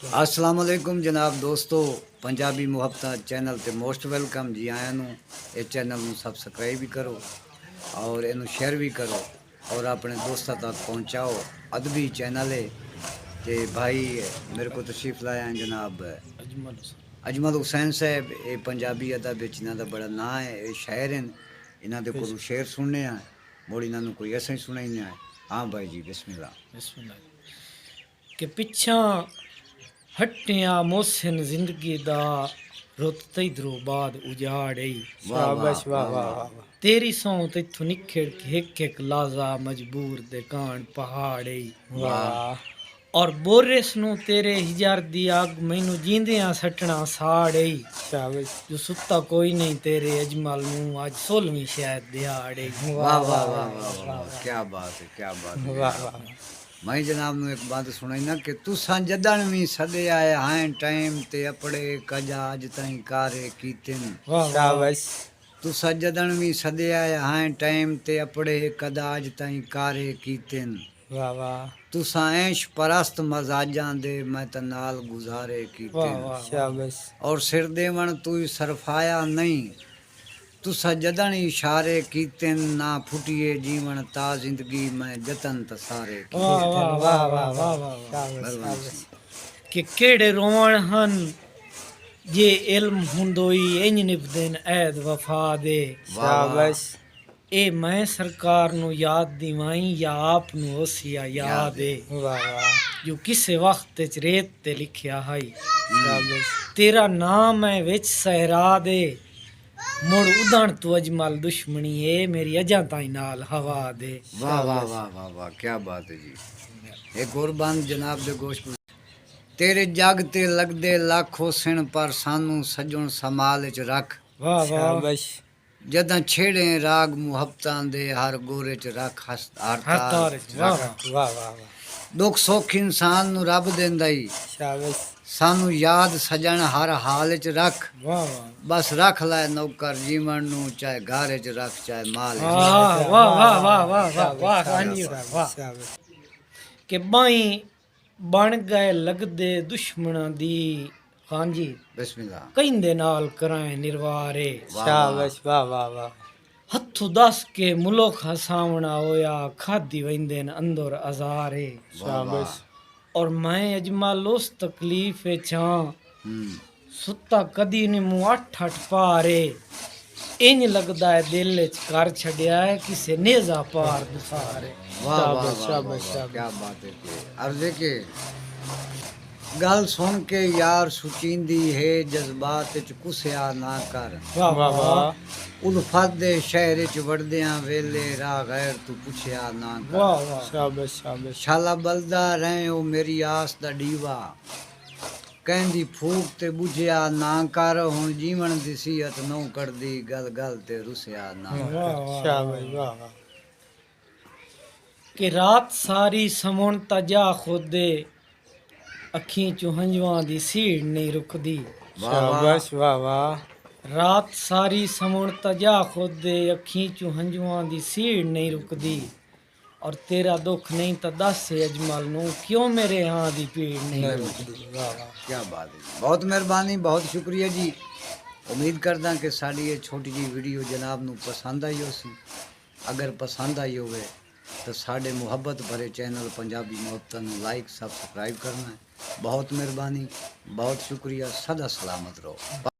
अस्सलाम वालेकुम जनाब दोस्तों, पंजाबी मुहब्बत चैनल ते मोस्ट वेलकम जी आया नू। इस चैनल नू सबसक्राइब भी करो और इनू शेयर भी करो और अपने दोस्तों तक पहुँचाओ। अदबी चैनल है ते भाई मेरे को तशरीफ लाया हैं जनाब अजमल हुसैन साहब। ये पंजाबी अदब विच इन्हां दा बड़ा नाम है। ये शायर हैं, इन्हां दे कोलों शेर सुनने हैं, मुड़ इन्हां नू कोई असें सुनाई है। हाँ भाई जी, बिस्मिल्लाह। कि पिछा हटिया मोहसिन जिंदगी दा रुत तैदरों बाद उजाड़ वाह वाह शाबाश वाह वाह वाह वाह। वाह वाह। तेरी सौं तैथों निखड़ के एक लाजा मजबूर दे कान पहाड़ वाह और बोरिस नू तेरे हिजार दी आग मैनू जींदियां सटना साड़ शाबाश जो सुता कोई नहीं तेरे अजमल नू आज 16वीं शायद दिहाड़ वाह वाह वाह वाह वाह, क्या बात है, क्या बात है। वाह वाह मैं जनाब नू एक बात सुनाई ना कि तुसां जदन भी सदे आए हैं टाइम ते अपड़े कजा अज ताईं कारे कीतिन। शाबाश तुसां जदन भी सदे आए हैं टाइम ते अपड़े कदा अज ताईं कारे कीतिन। वाह वाह तुसां ऐश परस्त मजाजां दे मैं त नाल गुजारे कीतिन। शाबाश और सिर देवण तू सरफाया नहीं, तुसा जदन इशारे कीतिन ना फुटिए जीवन ता जिंदगी में जतन तसारे वाह वाह वाह वाह वाह वाह शाबाश शाबाश कि केड़े रोवण हन जे इल्म हुंदोई इंज निभदेन ऐद वफा दे शाबाश ए मैं सरकार नू याद दिवाई या आप नू ओसिया याद है वाह वाह जो किसे वक्त च रेत ते लिखिया है शाबाश तेरा नाम है विच सहरा दे मुड़ उदण तू अजमल दुश्मनी है मेरी अजा ताई नाल हवा दे। वाह वाह वाह वाह वाह, क्या बात है जी। एक और बंद जनाब दे गोश्त तेरे जग ते लगदे लाखों सिण पर सानू सजण संभाल च रख। वाह वाह शाबाश जदां छेड़े राग मुहब्बतां दे हर गोरे च रख हर हर तार तार च वाह रख। वाह वाह वाह वाह दुख सुख इंसान नू रब देंदा ही, शाबाश सानू याद सजण हर हाल च रख। वाह वाह बस रख लै नौकर जीवन नू, चाहे घर च रख चाहे माल च। वाह वाह वाह वाह वाह वाह वाह कहानी वाह शाबाश कि बाई बन गए लगदे दुश्मनां दी हांजी बिस्मिल्लाह। ਕਹਿੰਦੇ ਨਾਲ ਕਰਾਏ ਨਿਰਵਾਰੇ शाबाश वाह वाह वाह ਹੱਥੋਂ ਦੱਸ ਕੇ ਮੁਲਕ ਹਸਾਵਣਾ ਹੋਇਆ ਖਾਦੀ ਵੈਂਦੇ ਨੇ ਅੰਦਰ ਅਜ਼ਾਰੇ शाबाश ਔਰ ਮੈਂ ਅਜਮਲ ਉਸ ਤਕਲੀਫ ਵਿੱਚ ਹਾਂ हम्म, ਸੁੱਤਾ ਕਦੀ ਨਹੀਂ ਮੂੰਹ ਅੱਠ ਪਾਰੇ ਇੰਜ ਲੱਗਦਾ ਹੈ ਦਿਲ ਵਿੱਚ ਕਰ ਛੱਡਿਆ ਹੈ ਕਿਸੇ ਨੇਜ਼ਾ ਪਾਰ ਦਸਾਰੇ। वाह वाह वाह, शाबाश, वाह, क्या बात है कि अर्जे के गल सुन के यार सुचींदी है जज्बात च कुसिया ना कर। ਵਾਹ वाह ਵਾਹ वाह उल्फत दे शहर च वड़दियां वेले राह गैर तू पुछया ना कर। ਵਾਹ ਵਾਹ शाबाश शाबाश शाला बलदा रहे ओ मेरी आस दा डीवा, कहंदी फूक ते बुझया ना कर। हुण जीवन दी सीयत नौ करदी गल गल ते रुसिया ना कर। वाह वाह शाबाश वाह वाह कि रात सारी समण तजा खुदे अखीं चों हंजवां दी सीड़ नहीं रुकदी। वाह वाह शाबाश वाह वाह रात सारी समण तजा खुदे अखीं चों हंजवां दी सीड़ नहीं रुकदी और तेरा दुख नहीं तो दस अजमल नू क्यों मेरे यहाँ दी पीड़ नहीं रुकदी। वाह वाह क्या बात है, बहुत मेहरबानी, बहुत शुक्रिया जी। उम्मीद करदा कि साड़ी ये छोटी जी वीडियो जनाब नू पसंद आई होसी। अगर पसंद आई होवे तो साढ़े मुहब्बत भरे चैनल पंजाबी मुहब्बत नू लाइक सब्सक्राइब करना है। बहुत मेहरबानी, बहुत शुक्रिया। सदा सलामत रहो।